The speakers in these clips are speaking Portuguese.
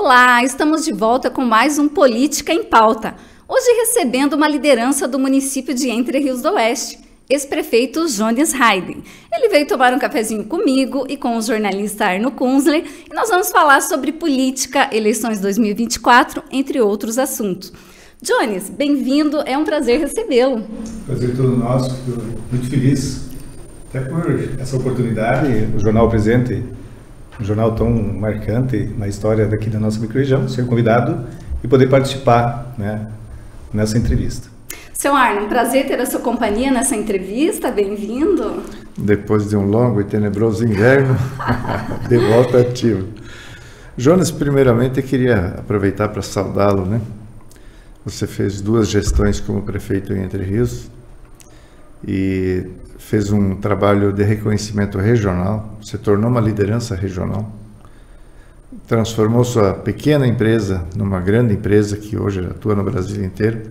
Olá, estamos de volta com mais um Política em Pauta. Hoje recebendo uma liderança do município de Entre Rios do Oeste, ex-prefeito Jones Hayden. Ele veio tomar um cafezinho comigo e com o jornalista Arno Kunzler e nós vamos falar sobre política, eleições 2024, entre outros assuntos. Jones, bem-vindo, é um prazer recebê-lo. Prazer todo nosso, fico muito feliz até por essa oportunidade, o jornal presente, um jornal tão marcante na história daqui da nossa microrregião, ser convidado e poder participar, né, nessa entrevista. Seu Arno, um prazer ter a sua companhia nessa entrevista, bem-vindo. Depois de um longo e tenebroso inverno, de volta ativo. Jones, primeiramente, eu queria aproveitar para saudá-lo, né? Você fez 2 gestões como prefeito em Entre Rios e fez um trabalho de reconhecimento regional, se tornou uma liderança regional, transformou sua pequena empresa numa grande empresa que hoje atua no Brasil inteiro.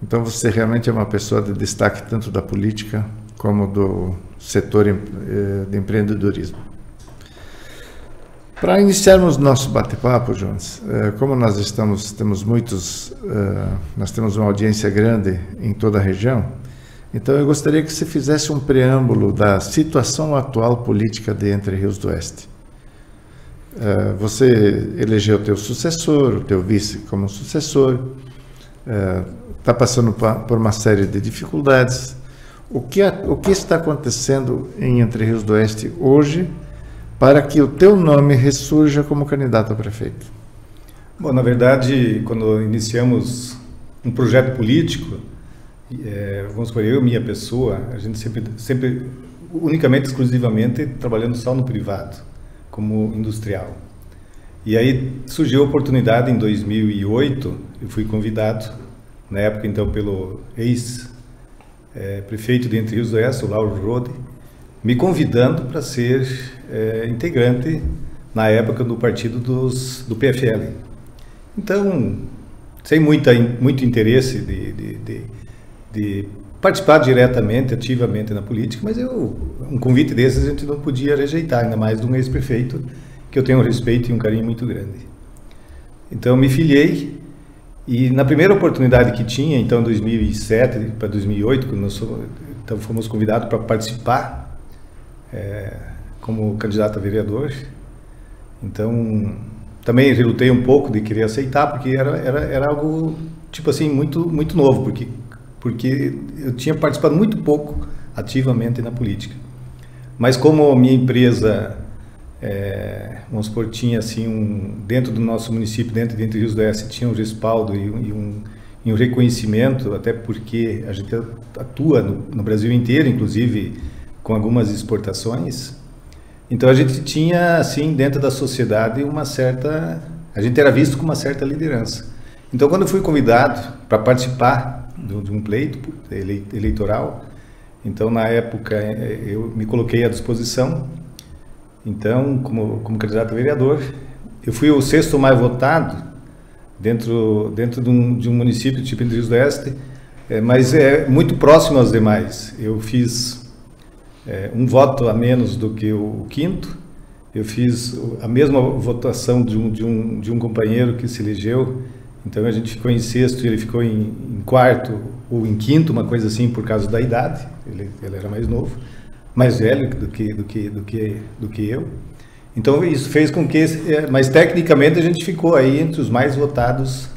Então você realmente é uma pessoa de destaque tanto da política como do setor de empreendedorismo. Para iniciarmos nosso bate-papo, Jones, como nós nós temos uma audiência grande em toda a região, então eu gostaria que você fizesse um preâmbulo da situação atual política de Entre Rios do Oeste. Você elegeu o teu sucessor, o teu vice como sucessor, está passando por uma série de dificuldades. O que está acontecendo em Entre Rios do Oeste hoje para que o teu nome ressurja como candidato a prefeito? Bom, na verdade, quando iniciamos um projeto político, vamos supor, eu e minha pessoa, a gente sempre unicamente, exclusivamente, trabalhando só no privado, como industrial. E aí surgiu a oportunidade em 2008, eu fui convidado, na época então pelo ex-prefeito de Entre Rios do Oeste, o Lauro Rode, me convidando para ser integrante, na época, do partido do PFL. Então, sem muito interesse de participar diretamente, ativamente na política, mas um convite desses a gente não podia rejeitar, ainda mais de um ex-prefeito, que eu tenho um respeito e um carinho muito grande. Então, me filiei, e na primeira oportunidade que tinha, então, em 2007 para 2008, quando então fomos convidados para participar como candidato a vereador. Então, também relutei um pouco de querer aceitar, porque era algo, tipo assim, muito novo, porque eu tinha participado muito pouco ativamente na política. Mas como a minha empresa, vamos supor, tinha assim dentro do nosso município, dentro de Entre Rios do Oeste, tinha um respaldo e um reconhecimento, até porque a gente atua no Brasil inteiro, inclusive com algumas exportações. Então a gente tinha, assim, dentro da sociedade a gente era visto com uma certa liderança. Então quando eu fui convidado para participar de um pleito eleitoral, então na época eu me coloquei à disposição. Então, como candidato a vereador, eu fui o 6º mais votado dentro de um município tipo Entre Rios do Oeste, mas é muito próximo aos demais. Eu fiz um voto a menos do que o 5º. Eu fiz a mesma votação de um companheiro que se elegeu. Então a gente ficou em 6º e ele ficou em 4º ou em 5º, uma coisa assim, por causa da idade. Ele era mais novo, mais velho do que eu. Então isso fez com que, mas tecnicamente a gente ficou aí entre os mais votados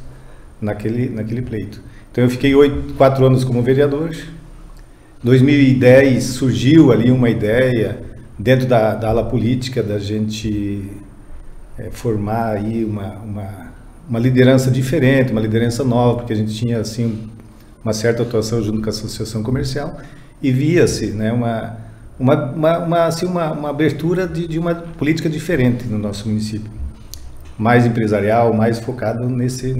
naquele pleito. Então eu fiquei 4 anos como vereador. Em 2010 surgiu ali uma ideia dentro da ala política da gente formar aí uma liderança diferente, uma liderança nova, porque a gente tinha assim uma certa atuação junto com a associação comercial e via-se, né, uma abertura de uma política diferente no nosso município, mais empresarial, mais focado nesse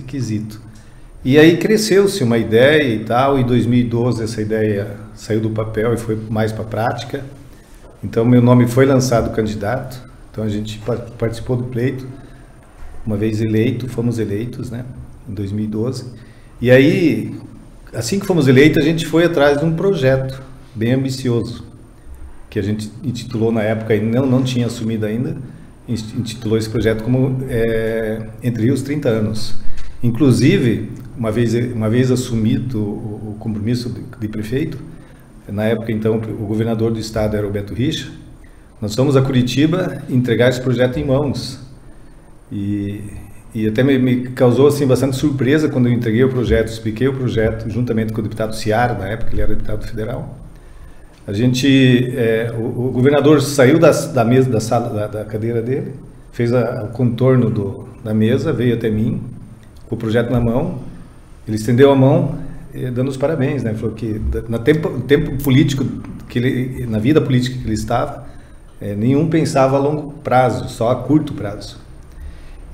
quesito. E aí cresceu-se uma ideia e tal, em 2012 essa ideia saiu do papel e foi mais para a prática. Então meu nome foi lançado candidato, então a gente participou do pleito, uma vez eleito, fomos eleitos, né, em 2012. E aí, assim que fomos eleitos, a gente foi atrás de um projeto bem ambicioso, que a gente intitulou na época, e não tinha assumido ainda, intitulou esse projeto como Entre Rios 30 anos. Inclusive, uma vez assumido o compromisso de prefeito, na época, então, o governador do estado era o Beto Richa, nós fomos a Curitiba entregar esse projeto em mãos. E até me causou assim, bastante surpresa quando eu entreguei o projeto, expliquei o projeto, juntamente com o deputado Ciara, na época ele era deputado federal. O governador saiu da mesa, da sala, da cadeira dele, fez o contorno da mesa, veio até mim, com o projeto na mão, ele estendeu a mão, dando os parabéns, né? Falou que no tempo político, na vida política que ele estava, nenhum pensava a longo prazo, só a curto prazo.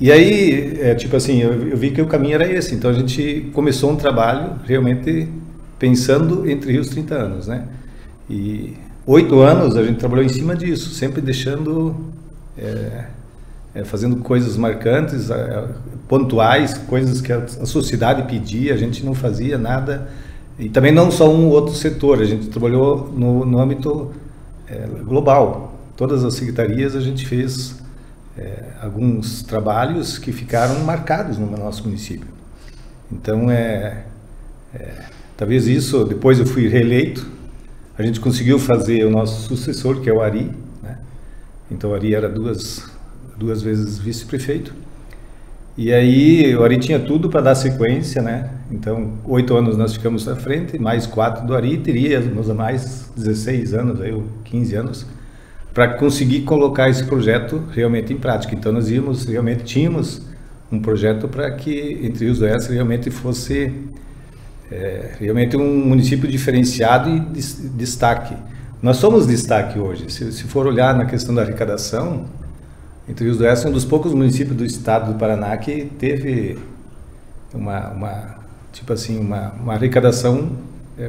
E aí, tipo assim, eu vi que o caminho era esse, então a gente começou um trabalho realmente pensando Entre Rios 30 anos, né? E 8 anos a gente trabalhou em cima disso, sempre deixando, fazendo coisas marcantes, pontuais, coisas que a sociedade pedia, a gente não fazia nada, e também não só um ou outro setor, a gente trabalhou no âmbito global. Todas as secretarias a gente fez alguns trabalhos que ficaram marcados no nosso município. Então, talvez isso, depois eu fui reeleito, a gente conseguiu fazer o nosso sucessor, que é o Ari, né? Então o Ari era duas vezes vice-prefeito, e aí o Ari tinha tudo para dar sequência, né? Então 8 anos nós ficamos à frente, mais 4 do Ari, teríamos mais 16 anos, aí, 15 anos, para conseguir colocar esse projeto realmente em prática. Então nós tínhamos um projeto para que Entre Rios do Oeste realmente fosse realmente um município diferenciado e destaque. Nós somos destaque hoje. Se for olhar na questão da arrecadação, Entre Rios do Oeste é um dos poucos municípios do estado do Paraná que teve uma arrecadação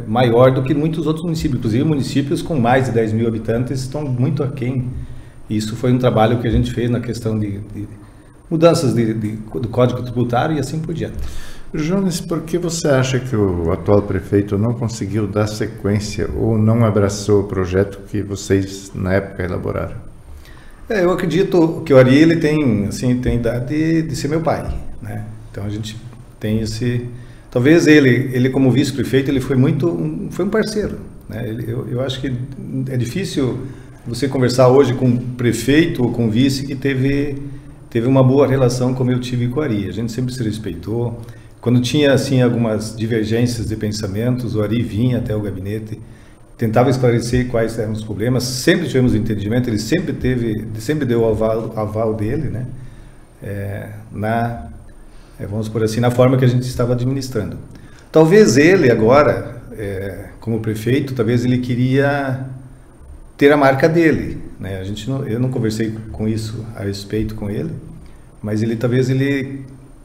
maior do que muitos outros municípios. Inclusive municípios com mais de 10 mil habitantes estão muito aquém. Isso foi um trabalho que a gente fez na questão de mudanças do Código Tributário e assim por diante. Jones, por que você acha que o atual prefeito não conseguiu dar sequência ou não abraçou o projeto que vocês na época elaboraram? Eu acredito que o Ari ele tem idade de ser meu pai, né? Então a gente tem esse, talvez ele como vice-prefeito ele foi um parceiro, né? Eu acho que é difícil você conversar hoje com um prefeito ou com um vice que teve uma boa relação como eu tive com o Ari. A gente sempre se respeitou. Quando tinha assim algumas divergências de pensamentos, o Ari vinha até o gabinete, tentava esclarecer quais eram os problemas, sempre tivemos entendimento, ele sempre deu o aval dele, né? Vamos por assim, na forma que a gente estava administrando. Talvez ele agora, como prefeito, talvez ele queria ter a marca dele, né? Eu não conversei com isso a respeito com ele, mas talvez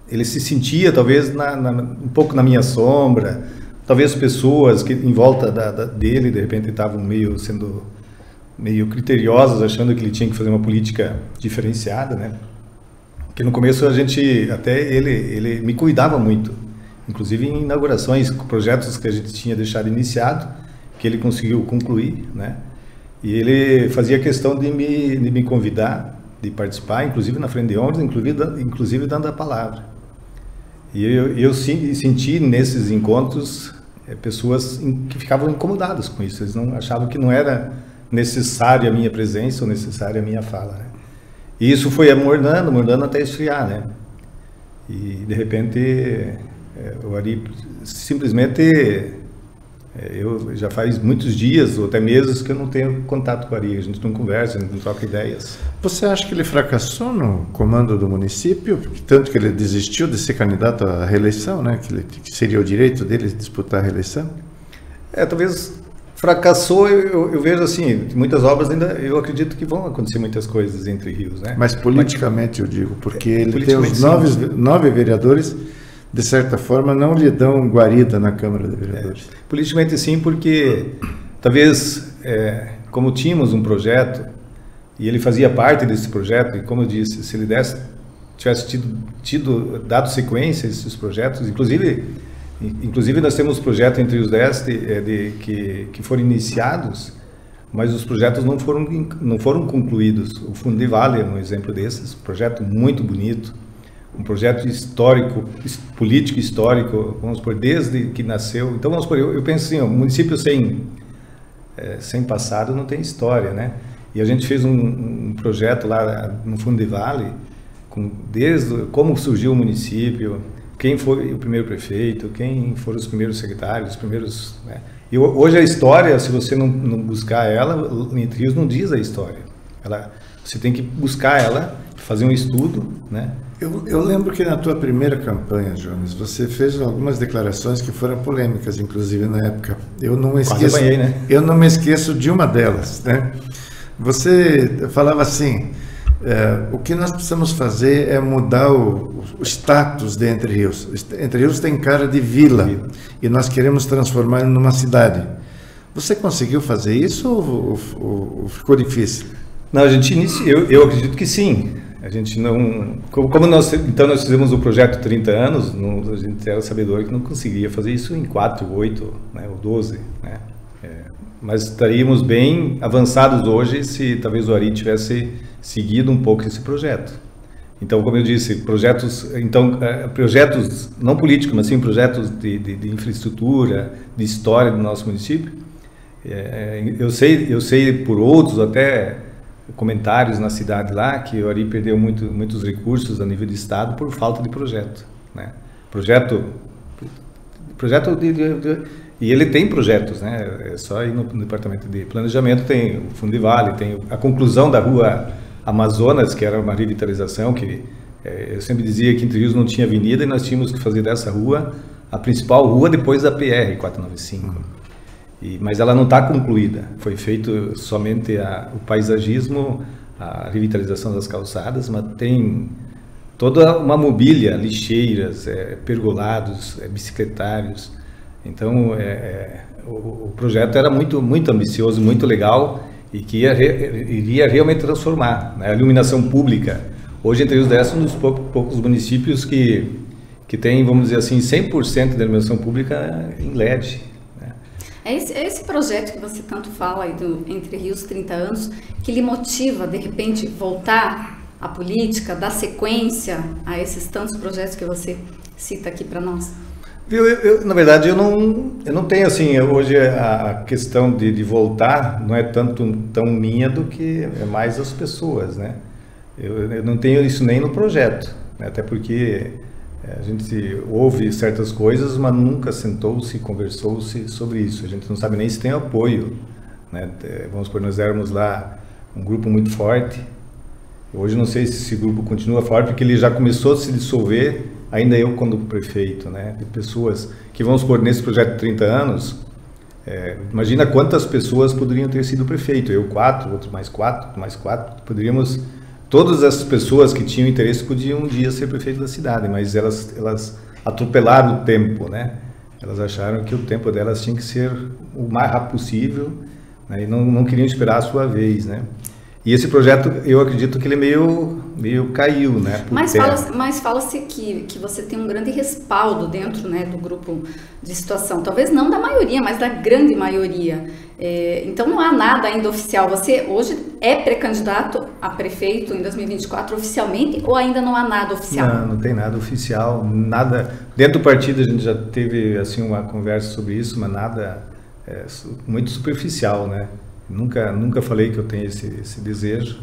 ele se sentia talvez um pouco na minha sombra, talvez pessoas que em volta dele de repente estavam sendo meio criteriosas, achando que ele tinha que fazer uma política diferenciada, né? Porque no começo ele me cuidava muito, inclusive em inaugurações, projetos que a gente tinha deixado iniciado, que ele conseguiu concluir, né? E ele fazia questão de me convidar, de participar, inclusive na frente de ônibus, inclusive dando a palavra. E eu senti nesses encontros pessoas que ficavam incomodadas com isso. Eles não achavam que não era necessária a minha presença ou necessária a minha fala, né? E isso foi amornando até esfriar, né? E de repente o Ari simplesmente eu já faz muitos dias ou até meses que eu não tenho contato com o Ari, a gente não conversa, a gente não troca ideias. Você acha que ele fracassou no comando do município, tanto que ele desistiu de ser candidato à reeleição, né? Que seria o direito dele disputar a reeleição? Talvez fracassou, eu vejo assim, muitas obras ainda, eu acredito que vão acontecer muitas coisas Entre Rios, né? Mas politicamente eu digo, porque ele tem os 9 vereadores, de certa forma, não lhe dão guarida na Câmara de Vereadores. Politicamente sim, porque talvez, como tínhamos um projeto, e ele fazia parte desse projeto, e como eu disse, se ele tivesse dado sequência a esses projetos, inclusive nós temos projetos Entre Rios do Oeste que foram iniciados mas os projetos não foram concluídos. O Fundo de Vale é um exemplo desses, um projeto muito bonito, um projeto histórico, político histórico, vamos supor, desde que nasceu. Então, vamos supor, eu penso assim, o município sem passado não tem história, né? E a gente fez um projeto lá no Fundo de Vale, desde como surgiu o município, quem foi o primeiro prefeito, quem foram os primeiros secretários, os primeiros... Né? E hoje a história, se você não buscar ela, Entre Rios não diz a história. Você tem que buscar ela, fazer um estudo, né? Eu lembro que na tua primeira campanha, Jonas, você fez algumas declarações que foram polêmicas, inclusive na época. Eu não me esqueço de uma delas, né? Você falava assim, o que nós precisamos fazer é mudar o status de Entre Rios. Entre Rios tem cara de vila e nós queremos transformar ele numa cidade. Você conseguiu fazer isso ou ficou difícil? Não, eu acredito que sim. A gente não... nós fizemos o projeto 30 anos, a gente era sabedor que não conseguia fazer isso em 4, 8, né, ou 12, né? Mas estaríamos bem avançados hoje se talvez o Ari tivesse seguido um pouco esse projeto. Então, como eu disse, projetos não políticos, mas sim projetos de infraestrutura, de história do nosso município. Eu sei por outros até comentários na cidade lá que o Ari perdeu muitos recursos a nível de estado por falta de projeto, né? Projeto e ele tem projetos, né? É só ir no departamento de planejamento, tem o Fundo de Vale, tem a conclusão da rua Amazonas, que era uma revitalização, que eu sempre dizia que Entre Rios não tinha avenida e nós tínhamos que fazer dessa rua a principal rua depois da PR 495. Mas ela não está concluída, foi feito somente o paisagismo, a revitalização das calçadas, mas tem toda uma mobília, lixeiras, pergolados, bicicletários. Então, o projeto era muito, muito ambicioso, muito legal e que iria realmente transformar, né? A iluminação pública. Hoje, Entre Rios é um dos poucos municípios que tem, vamos dizer assim, 100% da iluminação pública em LED. Né? É esse projeto que você tanto fala aí do Entre Rios 30 anos, que lhe motiva, de repente, voltar à política, dar sequência a esses tantos projetos que você cita aqui para nós? Na verdade, eu não tenho assim, hoje a questão de voltar não é tanto tão minha do que é mais as pessoas, né? Eu não tenho isso nem no projeto, né? Até porque a gente ouve certas coisas, mas nunca sentou-se e conversou-se sobre isso. A gente não sabe nem se tem apoio, né? Vamos supor, nós éramos lá um grupo muito forte. Hoje não sei se esse grupo continua forte, porque ele já começou a se dissolver. Ainda eu, quando prefeito, né, de pessoas que, vamos supor, nesse projeto de 30 anos, imagina quantas pessoas poderiam ter sido prefeito. Eu 4, outro mais 4, poderíamos... Todas essas pessoas que tinham interesse podiam um dia ser prefeito da cidade, mas elas atropelaram o tempo, né? Elas acharam que o tempo delas tinha que ser o mais rápido possível, né, e não queriam esperar a sua vez, né? E esse projeto, eu acredito que ele meio caiu, né? Mas fala-se que você tem um grande respaldo dentro, né, do grupo de situação. Talvez não da maioria, mas da grande maioria. Então não há nada ainda oficial. Você hoje é pré-candidato a prefeito em 2024 oficialmente ou ainda não há nada oficial? Não tem nada oficial, nada. Dentro do partido a gente já teve assim uma conversa sobre isso, mas nada muito superficial, né? Nunca falei que eu tenho esse desejo,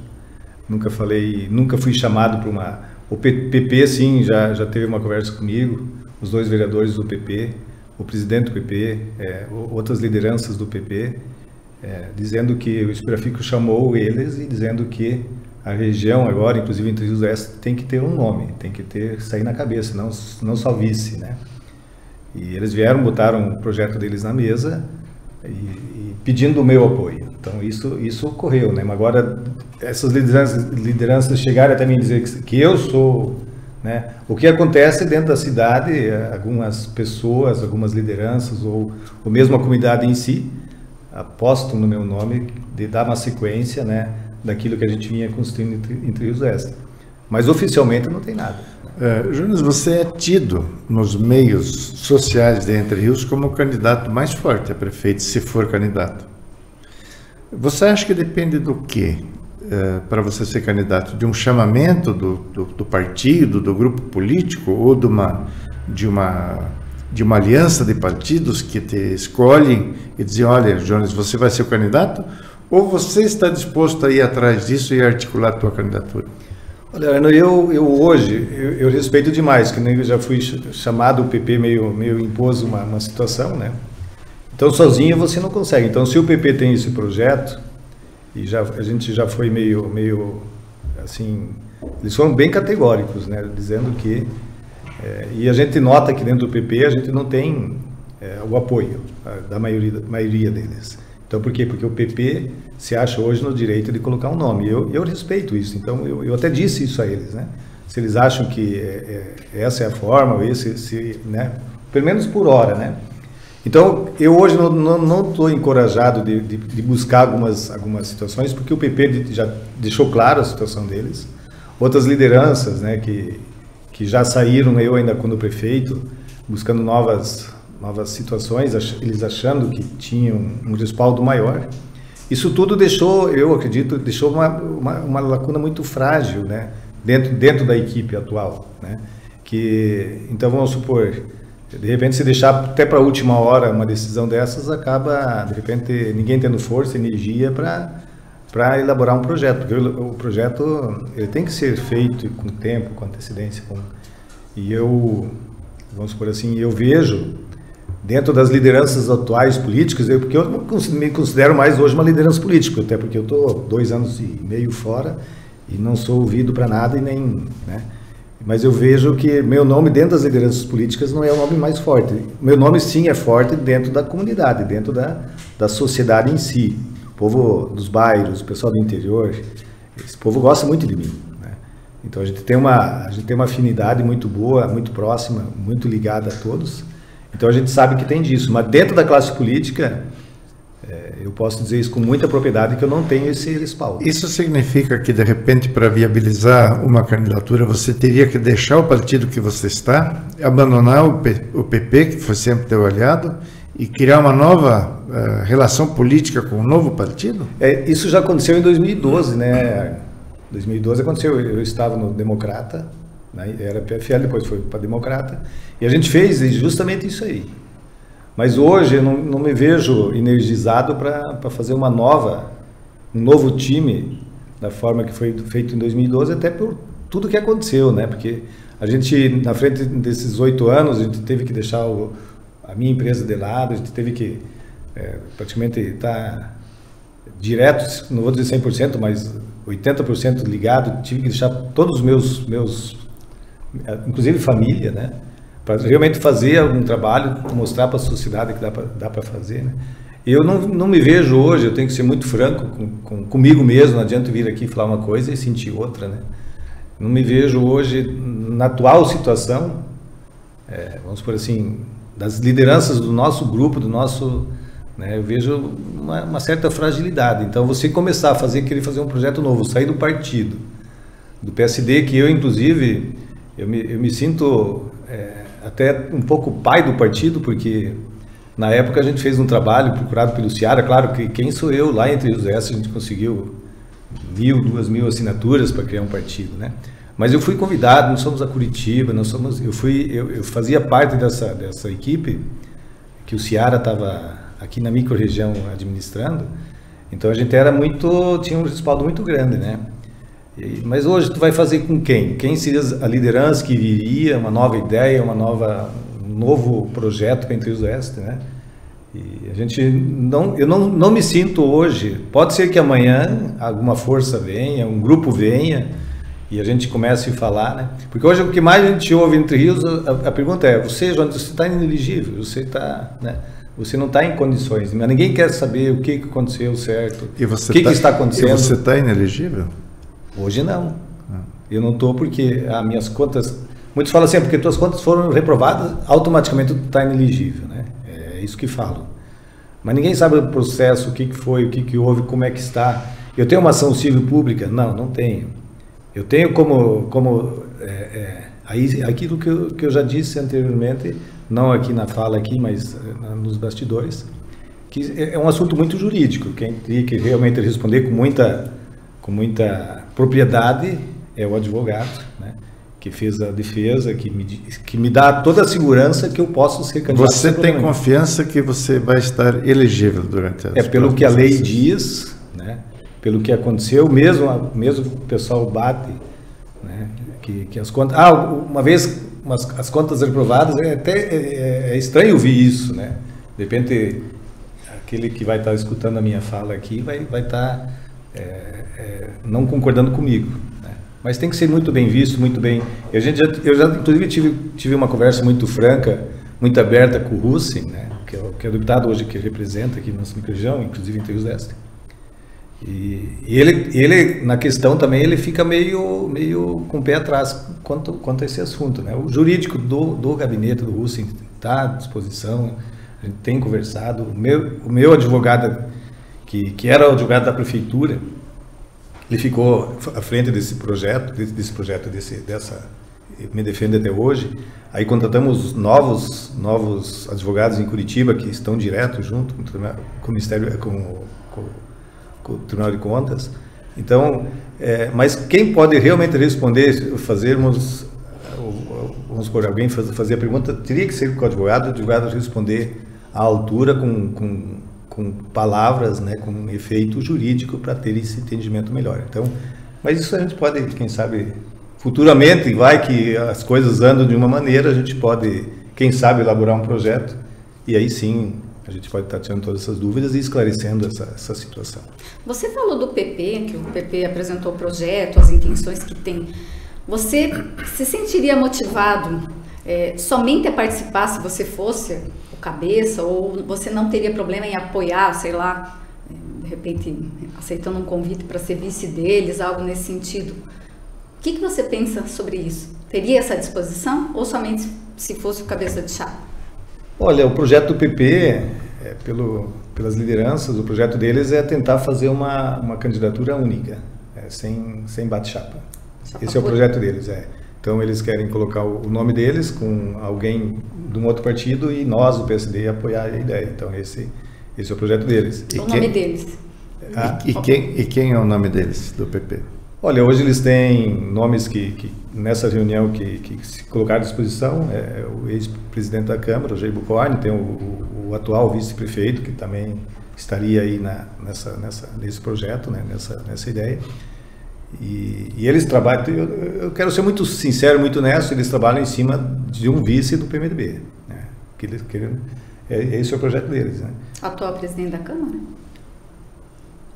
nunca fui chamado para uma... O PP, sim, já teve uma conversa comigo, os 2 vereadores do PP, o presidente do PP, outras lideranças do PP, dizendo que o Esperafico chamou eles e dizendo que a região agora, inclusive Entre Rios Oeste, tem que ter um nome, tem que sair na cabeça, não só vice, né? E eles botaram o projeto deles na mesa e pedindo o meu apoio. Então isso ocorreu, né? Mas agora essas lideranças chegaram até mim dizer que eu sou, né? O que acontece dentro da cidade, algumas pessoas, algumas lideranças ou mesmo a comunidade em si apostam no meu nome de dar uma sequência, né, daquilo que a gente vinha construindo Entre Rios Oeste. Mas oficialmente não tem nada. Jonas, você é tido nos meios sociais de Entre Rios como o candidato mais forte a prefeito, se for candidato. Você acha que depende do quê para você ser candidato? De um chamamento do partido, do grupo político, ou de uma aliança de partidos que te escolhem e dizem, olha, Jones, você vai ser o candidato? Ou você está disposto a ir atrás disso e articular a tua candidatura? Olha, Arno, eu hoje, eu respeito demais, que nem eu já fui chamado, o PP meio impôs uma situação, né? Então, sozinho você não consegue. Então, se o PP tem esse projeto, e a gente já foi meio assim, eles foram bem categóricos, né? Dizendo que, e a gente nota que dentro do PP a gente não tem o apoio da maioria deles. Então, por quê? Porque o PP se acha hoje no direito de colocar um nome. Eu respeito isso. Então, eu até disse isso a eles, né? Se eles acham que essa é a forma, ou né? Pelo menos por hora, né? Então, eu hoje não estou encorajado de buscar algumas situações, porque o PP já deixou claro a situação deles. Outras lideranças, né, que já saíram, eu ainda quando prefeito, buscando novas situações, eles achando que tinham um respaldo maior. Isso tudo eu acredito, deixou uma lacuna muito frágil, né, dentro da equipe atual, né, então vamos supor, de repente se deixar até para a última hora uma decisão dessas, acaba de repente ninguém tendo força, energia para elaborar um projeto, porque o projeto ele tem que ser feito com tempo, com antecedência, e vamos supor assim, eu vejo dentro das lideranças atuais políticas, porque eu me considero mais hoje uma liderança política, até porque eu estou 2 anos e meio fora e não sou ouvido para nada e nem, né? Mas eu vejo que meu nome dentro das lideranças políticas não é o nome mais forte. Meu nome sim é forte dentro da comunidade, dentro da sociedade em si. O povo dos bairros, o pessoal do interior, esse povo gosta muito de mim, né? Então a gente tem uma afinidade muito boa, muito próxima, muito ligada a todos. Então a gente sabe que tem disso, mas dentro da classe política, eu posso dizer isso com muita propriedade, que eu não tenho esse respaldo. Isso significa que, de repente, para viabilizar uma candidatura, você teria que deixar o partido que você está, abandonar o PP, que foi sempre teu aliado, e criar uma nova relação política com um novo partido? Isso já aconteceu em 2012, né? 2012 aconteceu, eu estava no Democrata, né? Era PFL, depois foi para Democrata, e a gente fez justamente isso aí. Mas hoje eu não me vejo energizado para fazer um novo time da forma que foi feito em 2012, até por tudo que aconteceu, né? Porque a gente, na frente desses 8 anos, a gente teve que deixar a minha empresa de lado, a gente teve que praticamente estar direto, não vou dizer 100%, mas 80% ligado, tive que deixar todos os meus inclusive família, né? Para realmente fazer algum trabalho, mostrar para a sociedade que dá para fazer, né? Eu não me vejo hoje, eu tenho que ser muito franco comigo mesmo, não adianta vir aqui falar uma coisa e sentir outra, né? Não me vejo hoje, na atual situação, vamos por assim, das lideranças do nosso grupo, né, eu vejo uma certa fragilidade. Então, você começar a querer fazer um projeto novo, sair do partido, do PSD, que eu, inclusive, eu me sinto até um pouco pai do partido, porque na época a gente fez um trabalho procurado pelo Ciara, claro que quem sou eu, lá entre os S a gente conseguiu 1.000, 2.000 assinaturas para criar um partido, né? Mas eu fui convidado, nós somos a Curitiba, eu fazia parte dessa equipe que o Ciara estava aqui na microrregião administrando, então a gente tinha um respaldo muito grande, né? Mas hoje tu vai fazer com quem? Quem seria a liderança que viria, uma nova ideia, um novo projeto para Entre Rios do Oeste, né? E a gente eu não me sinto hoje, pode ser que amanhã alguma força venha, um grupo venha e a gente comece a falar, né? Porque hoje o que mais a gente ouve Entre Rios, a pergunta é, você está inelegível, né? Você não está em condições, mas ninguém quer saber o que aconteceu certo, o que está acontecendo. E você está inelegível? Hoje não. Eu não estou porque as minhas contas... Muitos falam assim, porque tuas contas foram reprovadas, automaticamente tu está inelegível, né? É isso que falam. Mas ninguém sabe o processo, o que foi, o que houve, como é que está. Eu tenho uma ação civil pública? Não tenho. Eu tenho aquilo que eu já disse anteriormente, não aqui na fala aqui, mas nos bastidores, que é um assunto muito jurídico. Quem teria que realmente responder com muita propriedade é o advogado, né, que fez a defesa, que me dá toda a segurança que eu posso ser candidato. Você tem confiança que você vai estar elegível durante as pelo que a lei diz, né, pelo que aconteceu, mesmo o pessoal bate, né, que as contas... uma vez as contas reprovadas, é estranho ouvir isso, né? De repente, aquele que vai estar escutando a minha fala aqui vai estar não concordando comigo, né? Mas tem que ser muito bem visto, muito bem... Eu já inclusive, tive uma conversa muito franca, muito aberta com o Russen, né? Que é o deputado hoje que representa aqui na nossa microrregião, inclusive em Entre Rios do Oeste. E ele, na questão também, ele fica meio com o pé atrás quanto a esse assunto, né? O jurídico do gabinete do Russen está à disposição, a gente tem conversado. O meu advogado, que era o advogado da prefeitura, ele ficou à frente desse projeto, Me Defende até hoje. Aí contratamos novos advogados em Curitiba que estão direto junto com o Ministério, com o Tribunal de Contas. Então, mas quem pode realmente responder, vamos supor, alguém fazer a pergunta, teria que ser com o advogado responder à altura com palavras, né, com efeito jurídico para ter esse entendimento melhor. Então, mas isso a gente pode, quem sabe, futuramente, vai que as coisas andam de uma maneira, a gente pode, quem sabe, elaborar um projeto e aí sim a gente pode estar tirando todas essas dúvidas e esclarecendo essa situação. Você falou do PP, que o PP apresentou o projeto, as intenções que tem. Você se sentiria motivado somente a participar se você fosse o cabeça, ou você não teria problema em apoiar, sei lá, de repente aceitando um convite para ser vice deles, algo nesse sentido? O que você pensa sobre isso? Teria essa disposição ou somente se fosse o cabeça de chapa? Olha, o projeto do PP, pelas lideranças, o projeto deles é tentar fazer uma candidatura única, sem bate-chapa. Esse é o projeto deles. Então, eles querem colocar o nome deles com alguém de um outro partido e nós, o PSD, apoiar a ideia. Então, esse é o projeto deles. Nome deles. E quem é o nome deles, do PP? Olha, hoje eles têm nomes que nessa reunião que se colocaram à disposição, o ex-presidente da Câmara, o Jair Bucquorn, tem o atual vice-prefeito, que também estaria aí nesse projeto, né, nessa ideia. E eles trabalham, eu quero ser muito sincero, muito honesto, eles trabalham em cima de um vice do PMDB, né, esse é o projeto deles, né. Atual presidente da Câmara?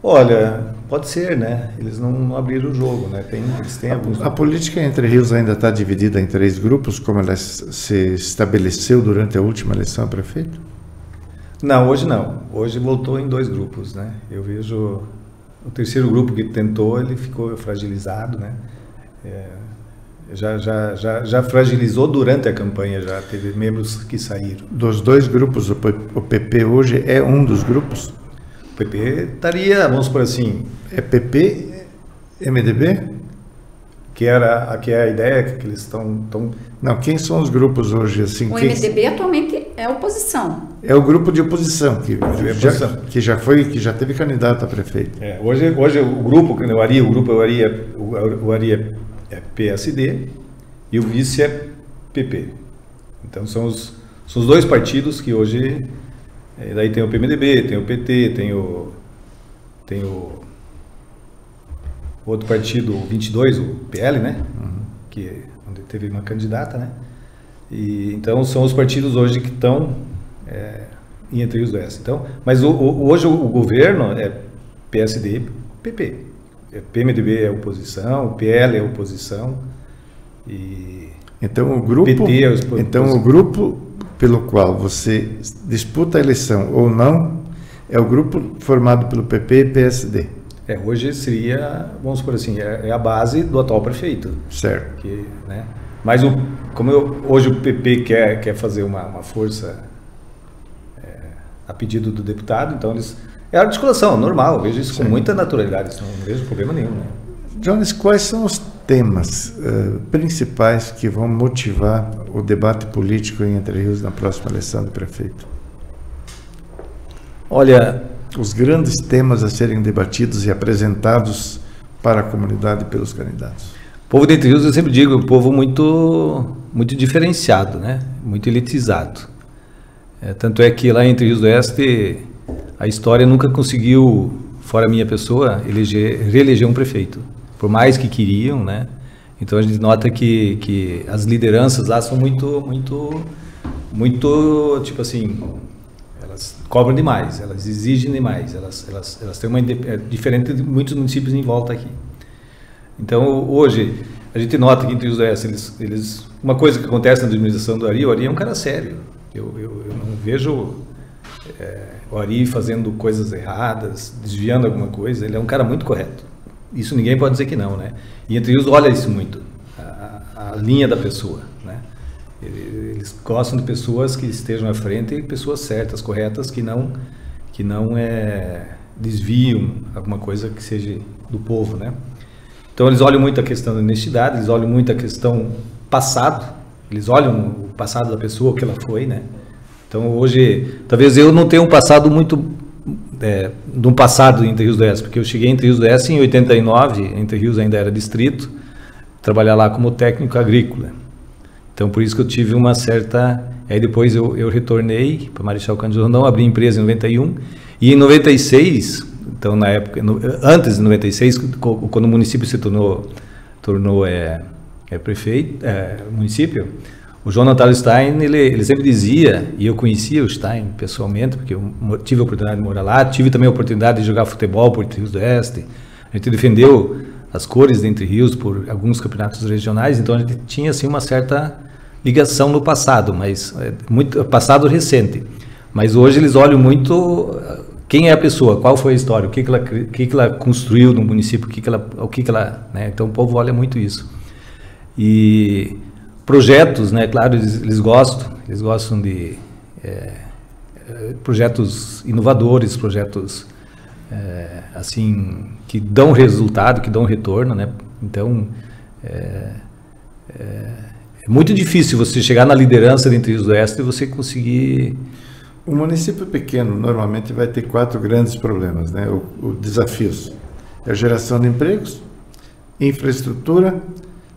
Olha, pode ser, né? Eles não abriram o jogo, né? Eles têm alguns... A política Entre Rios ainda está dividida em 3 grupos, como ela se estabeleceu durante a última eleição a prefeito? Não, hoje não. Hoje voltou em 2 grupos, né? Eu vejo o terceiro grupo que tentou, ele ficou fragilizado, né? Já fragilizou durante a campanha, já teve membros que saíram. Dos 2 grupos, o PP hoje é um dos grupos? O PP estaria, vamos por assim... É PP, MDB? Que é a ideia que eles estão... Não, quem são os grupos hoje? Assim, o MDB atualmente é oposição. É o grupo de oposição, que já teve candidato a prefeito. Hoje o grupo, o Ari é PSD e o vice é PP. Então são os 2 partidos que hoje... Daí tem o PMDB, tem o PT, tem o outro partido, o 22, o PL, né? Onde teve uma candidata, né? E, então são os partidos hoje que estão em Entre Rios do Oeste. Então, mas hoje o governo é PSD, PP. PMDB é oposição, o PL é oposição e então o grupo, PT é oposição. Então o grupo pelo qual você disputa a eleição ou não, é o grupo formado pelo PP e PSD. Hoje seria, vamos por assim, é a base do atual prefeito. Certo. Né? Mas hoje o PP quer fazer uma força a pedido do deputado, então é articulação, normal, eu vejo isso com muita naturalidade, não vejo problema nenhum. Né? Jones, quais são os temas principais que vão motivar o debate político em Entre Rios na próxima eleição do prefeito? Olha, os grandes temas a serem debatidos e apresentados para a comunidade pelos candidatos. O povo de Entre Rios, eu sempre digo, é um povo muito diferenciado, né? Muito elitizado. Tanto é que lá em Entre Rios do Oeste, a história nunca conseguiu, fora a minha pessoa, reeleger um prefeito. Por mais que queriam, né? Então a gente nota que as lideranças lá são muito, tipo assim, elas cobram demais, elas exigem demais, elas têm diferente de muitos municípios em volta aqui. Então hoje a gente nota que Entre Rios do Oeste, uma coisa que acontece na administração do Ari, o Ari é um cara sério. Eu não vejo o Ari fazendo coisas erradas, desviando alguma coisa. Ele é um cara muito correto. Isso ninguém pode dizer que não, né? E Entre Rios olha isso muito, a linha da pessoa, né? Eles gostam de pessoas que estejam à frente e pessoas certas, corretas, que não desviam alguma coisa que seja do povo, né? Então eles olham muito a questão da honestidade, eles olham muito a questão passado, eles olham o passado da pessoa, o que ela foi, né? Então hoje, talvez eu não tenha um passado muito, de um passado em Entre Rios do Oeste, porque eu cheguei em Entre Rios do Oeste em 89, Entre Rios ainda era distrito, trabalhar lá como técnico agrícola. Então por isso que eu tive uma certa... Aí depois eu retornei para Marechal Cândido Rondon, abri empresa em 91, e em 96, então na época, antes de 96, quando o município se tornou prefeito, município, o João Natário Stein, ele sempre dizia, e eu conhecia o Stein pessoalmente, porque eu tive a oportunidade de morar lá, tive também a oportunidade de jogar futebol por Entre Rios do Oeste, a gente defendeu as cores de Entre Rios por alguns campeonatos regionais, então a gente tinha assim uma certa ligação no passado, mas muito passado recente. Mas hoje eles olham muito quem é a pessoa, qual foi a história, o que ela construiu no município, o que ela, né? Então o povo olha muito isso. E projetos, né? Claro, eles gostam de projetos inovadores, projetos assim que dão resultado, que dão retorno, né? Então é muito difícil você chegar na liderança de Entre Rios do Oeste e você conseguir. O município pequeno normalmente vai ter 4 grandes problemas, né? Os desafios: a geração de empregos, infraestrutura,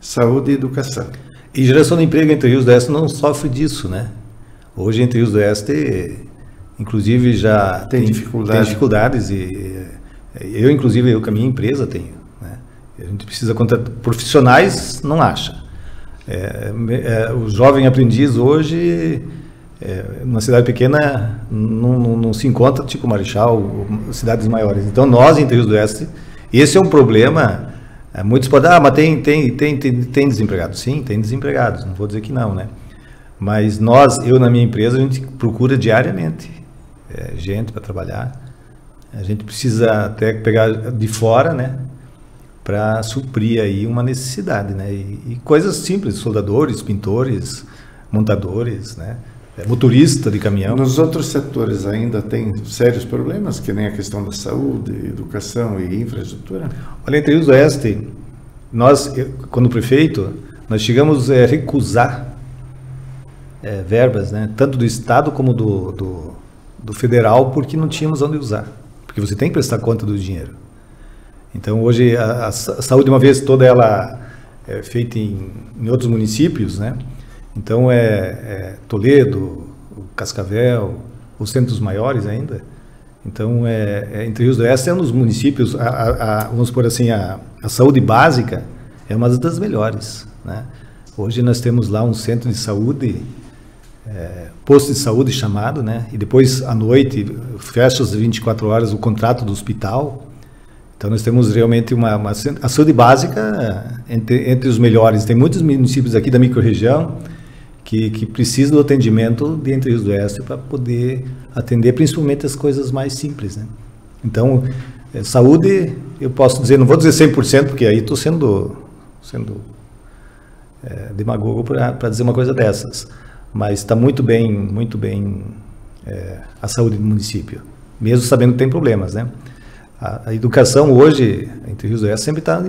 saúde e educação. E geração de emprego Entre Rios do Oeste não sofre disso, né? Hoje Entre Rios do Oeste, inclusive, já tem dificuldades e eu com a minha empresa tenho, né? A gente precisa contratar profissionais, não acha. O jovem aprendiz hoje, numa cidade pequena, não se encontra tipo Marechal, cidades maiores. Então nós, Entre Rios do Oeste, esse é um problema. Muitos podem, mas tem desempregados. Sim, tem desempregados, não vou dizer que não, né? Mas eu na minha empresa, a gente procura diariamente gente para trabalhar. A gente precisa até pegar de fora, né? Para suprir aí uma necessidade, né? E coisas simples, soldadores, pintores, montadores, né? Motorista de caminhão. Nos outros setores ainda tem sérios problemas, que nem a questão da saúde, educação e infraestrutura? Olha, Entre Rios do Oeste, nós, quando prefeito, nós chegamos a recusar verbas, né? Tanto do Estado como do Federal, porque não tínhamos onde usar. Porque você tem que prestar conta do dinheiro. Então hoje a saúde, uma vez toda ela é feita em outros municípios, né? Então Toledo, Cascavel, os centros maiores ainda. Então Entre Rios do Oeste é um dos municípios, vamos supor assim, a saúde básica é uma das melhores, né? Hoje nós temos lá um centro de saúde, posto de saúde chamado, né? E depois à noite fecha as 24 horas o contrato do hospital. Então nós temos realmente a saúde básica entre os melhores. Tem muitos municípios aqui da microrregião que precisam do atendimento de Entre Rios do Oeste para poder atender principalmente as coisas mais simples, né? Então, saúde, eu posso dizer, não vou dizer 100%, porque aí estou sendo demagogo para dizer uma coisa dessas, mas está muito bem a saúde do município, mesmo sabendo que tem problemas, né? A educação hoje, Entre Rios do Oeste, sempre está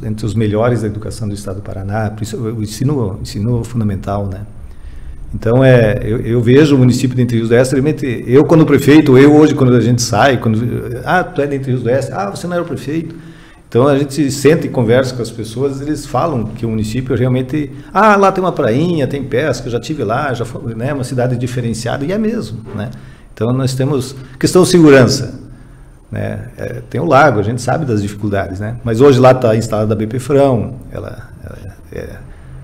entre os melhores da educação do estado do Paraná, o ensino fundamental, né? Então, eu vejo o município de Entre Rios do Oeste, realmente, eu quando prefeito, eu hoje quando a gente sai, tu é de Entre Rios do Oeste, você não era o prefeito. Então a gente senta e conversa com as pessoas, eles falam que o município realmente, lá tem uma prainha, tem pesca, já estive lá, já foi, né, uma cidade diferenciada, e é mesmo, né? Então nós temos questão de segurança, né? Tem o lago, a gente sabe das dificuldades, né? Mas hoje lá está instalada a BP-Frão,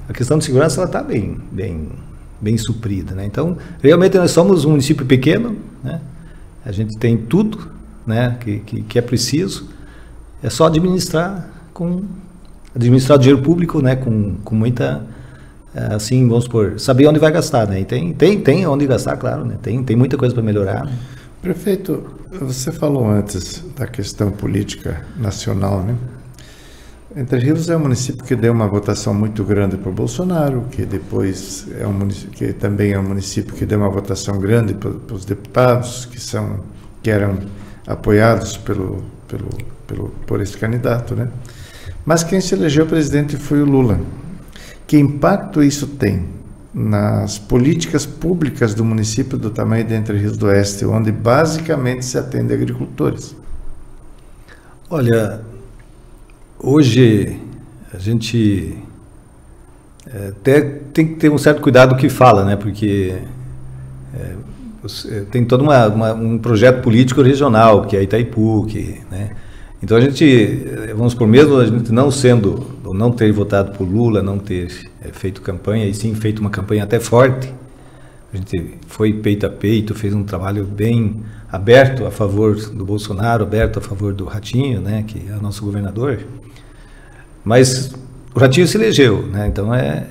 a questão de segurança ela está bem suprida, né? Então realmente nós somos um município pequeno, né? A gente tem tudo, né, que é preciso. É só administrar o dinheiro público, né, com muita, assim, vamos supor, saber onde vai gastar, né? E tem onde gastar, claro, né? Tem muita coisa para melhorar, né? Prefeito, você falou antes da questão política nacional, né? Entre Rios é um município que deu uma votação muito grande para o Bolsonaro, que depois é um município que também é um município que deu uma votação grande para os deputados que eram apoiados por esse candidato, né? Mas quem se elegeu presidente foi o Lula. Que impacto isso tem nas políticas públicas do município do tamanho de Entre Rios do Oeste, onde basicamente se atende a agricultores? Olha, hoje a gente até tem que ter um certo cuidado com o que fala, né? Porque tem todo um projeto político regional, que é Itaipu, né? Então a gente, vamos por mesmo a gente não ter votado por Lula, não ter feito campanha, e sim feito uma campanha até forte, a gente foi peito a peito, fez um trabalho bem aberto a favor do Bolsonaro, aberto a favor do Ratinho, né, que é o nosso governador, mas o Ratinho se elegeu, né, então é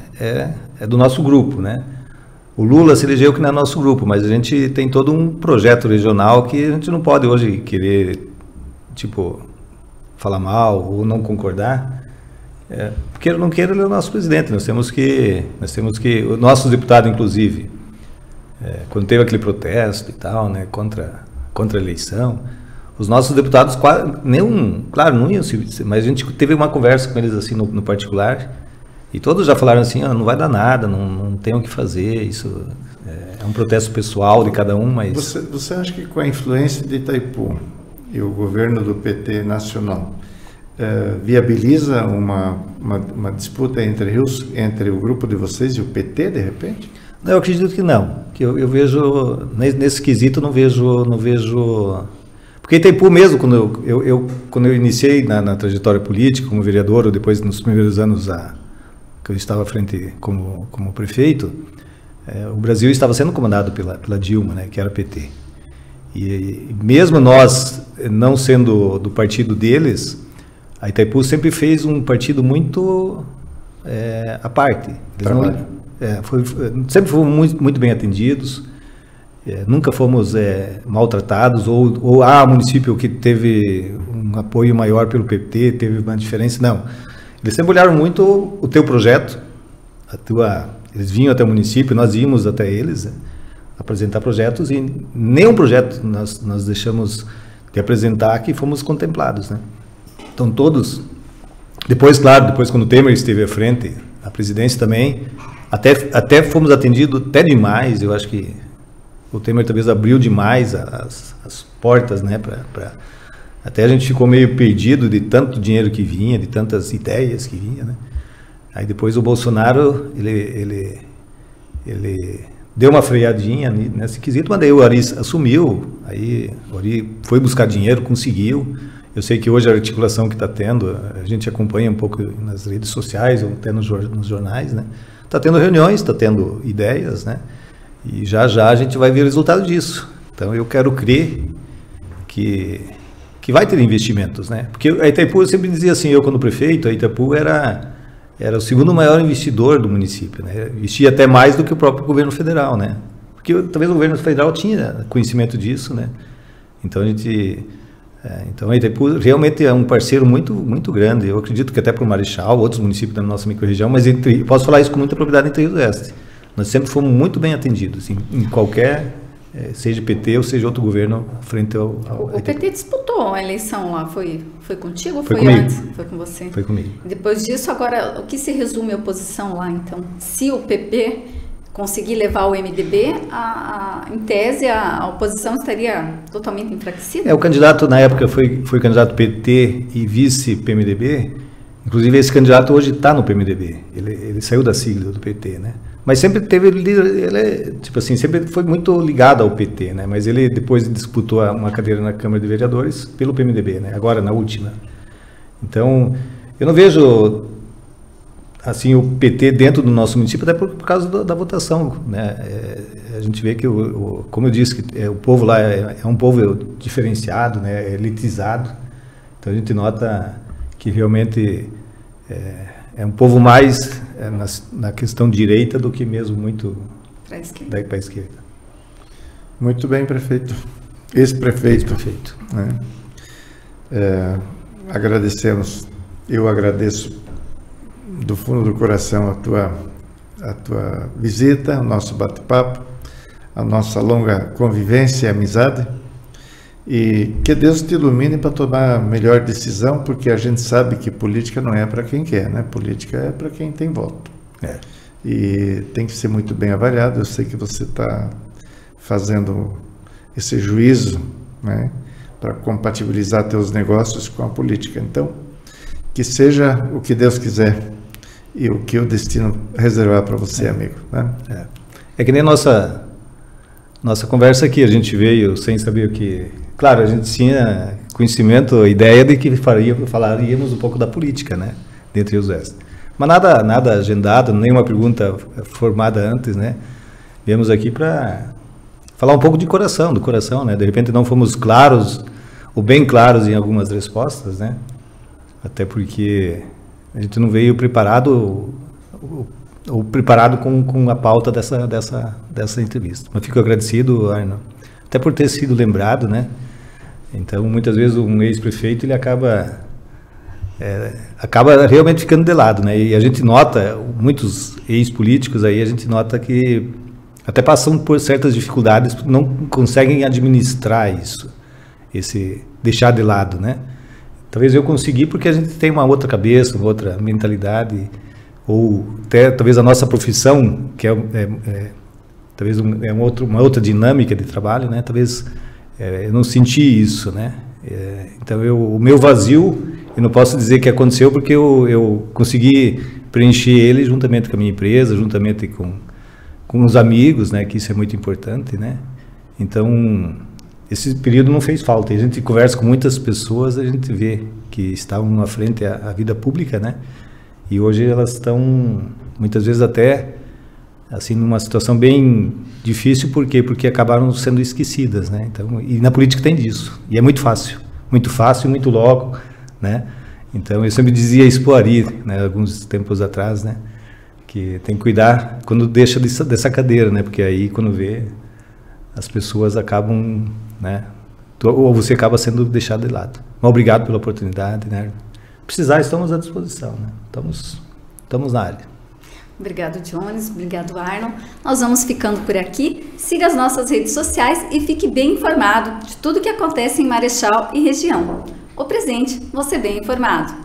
do nosso grupo, né. O Lula se elegeu que não é nosso grupo, mas a gente tem todo um projeto regional que a gente não pode hoje querer, falar mal ou não concordar, queira ou não queira, ele é o nosso presidente. Nós temos que os nossos deputados, inclusive, quando teve aquele protesto e tal, né, contra a eleição, os nossos deputados claro, não iam, mas a gente teve uma conversa com eles assim no particular, e todos já falaram assim, não vai dar nada, não tem o que fazer, isso é um protesto pessoal de cada um, mas... Você acha que com a influência de Itaipu e o governo do PT nacional viabiliza uma disputa entre o grupo de vocês e o PT, de repente? Não, eu acredito que não. Que eu vejo, nesse quesito, não vejo... Porque Itaipu mesmo, quando eu iniciei na trajetória política como vereador, ou depois nos primeiros anos que eu estava à frente como prefeito, o Brasil estava sendo comandado pela Dilma, né, que era PT. E mesmo nós não sendo do partido deles, a Itaipu sempre fez um partido muito à parte. Sempre fomos muito bem atendidos, nunca fomos maltratados, ou município que teve um apoio maior pelo PT, teve uma diferença, não. Eles sempre olharam muito o teu projeto, eles vinham até o município, nós íamos até eles, apresentar projetos, e nenhum projeto nós deixamos de apresentar que fomos contemplados, né? Então todos, depois quando o Temer esteve à frente, a presidência também, até fomos atendidos até demais. Eu acho que o Temer talvez abriu demais as portas, né, até a gente ficou meio perdido de tanto dinheiro que vinha, de tantas ideias que vinha, né? Aí depois o Bolsonaro, ele deu uma freadinha nesse quesito, mas daí o Ari assumiu, aí o Ari foi buscar dinheiro, conseguiu. Eu sei que hoje a articulação que está tendo, a gente acompanha um pouco nas redes sociais, ou até nos jornais, né? Está tendo reuniões, está tendo ideias, né? E já a gente vai ver o resultado disso. Então eu quero crer que vai ter investimentos, né? Porque a Itaipu, eu sempre dizia assim, eu quando prefeito, a Itaipu era o segundo maior investidor do município, né? Investia até mais do que o próprio governo federal, né? Porque talvez o governo federal tinha conhecimento disso, né? Então a Itaipu realmente é um parceiro muito, muito grande. Eu acredito que até para o Marechal, outros municípios da nossa microrregião, mas posso falar isso com muita propriedade Entre Rios do Oeste. Nós sempre fomos muito bem atendidos, em qualquer, seja PT ou seja outro governo, frente ao O PT disputou a eleição lá, foi contigo ou foi foi comigo. Antes? Foi com você? Foi comigo. Depois disso, agora, o que se resume a oposição lá, então? Se o PP conseguir levar o MDB, em tese a oposição estaria totalmente enfraquecida? O candidato na época foi candidato PT e vice PMDB. Inclusive esse candidato hoje está no PMDB. Ele saiu da sigla do PT, né? Mas sempre teve tipo assim, sempre foi muito ligado ao PT, né? Mas ele depois disputou uma cadeira na Câmara de Vereadores pelo PMDB, né? Agora na última. Então eu não vejo assim o PT dentro do nosso município, até por causa da votação, né? A gente vê que como eu disse, que o povo lá é um povo diferenciado, né? É elitizado. Então a gente nota que realmente é um povo mais na questão direita do que mesmo muito para a esquerda. Muito bem, prefeito. Ex-prefeito. Ex-prefeito. Né? Agradecemos, eu agradeço do fundo do coração a tua visita, o nosso bate-papo, a nossa longa convivência e amizade. E que Deus te ilumine para tomar a melhor decisão, porque a gente sabe que política não é para quem quer, né? Política é para quem tem voto. E tem que ser muito bem avaliado. Eu sei que você está fazendo esse juízo, né, para compatibilizar teus negócios com a política. Então, que seja o que Deus quiser e o que o destino reservar para você, amigo. Né? É que nem nossa conversa aqui, a gente veio sem saber o que... Claro, a gente tinha conhecimento, a ideia de que falaríamos um pouco da política, né, dentre os restos. Mas nada agendado, nenhuma pergunta formada antes, né? Viemos aqui para falar um pouco do coração, né? De repente não fomos claros, ou bem claros em algumas respostas, né? Até porque a gente não veio preparado com a pauta dessa entrevista. Mas fico agradecido, Arno, até por ter sido lembrado, né? Então, muitas vezes um ex-prefeito ele acaba realmente ficando de lado, né? E a gente nota, muitos ex-políticos aí, a gente nota que até passam por certas dificuldades, não conseguem administrar isso, deixar de lado, né? Talvez eu consegui porque a gente tem uma outra cabeça, uma outra mentalidade, ou até talvez a nossa profissão, que talvez uma outra dinâmica de trabalho, né? Talvez eu não senti isso, né? Então o meu vazio, eu não posso dizer que aconteceu porque eu consegui preencher ele juntamente com a minha empresa, juntamente com os amigos, né? Que isso é muito importante, né? Então esse período não fez falta. A gente conversa com muitas pessoas, a gente vê que estavam à frente à vida pública, né? E hoje elas estão, muitas vezes até, assim, numa situação bem difícil. Por quê? Porque acabaram sendo esquecidas, né? Então, e na política tem disso. E é muito fácil e muito logo, né? Então, eu sempre dizia isso pro Ari, né? Alguns tempos atrás, né? Que tem que cuidar quando deixa dessa cadeira, né? Porque aí, quando vê, as pessoas acabam, né? Ou você acaba sendo deixado de lado. Mas obrigado pela oportunidade, né? Precisar, estamos à disposição, né? Estamos na área. Obrigado, Jones. Obrigado, Arnon. Nós vamos ficando por aqui. Siga as nossas redes sociais e fique bem informado de tudo que acontece em Marechal e região. O Presente, você bem informado.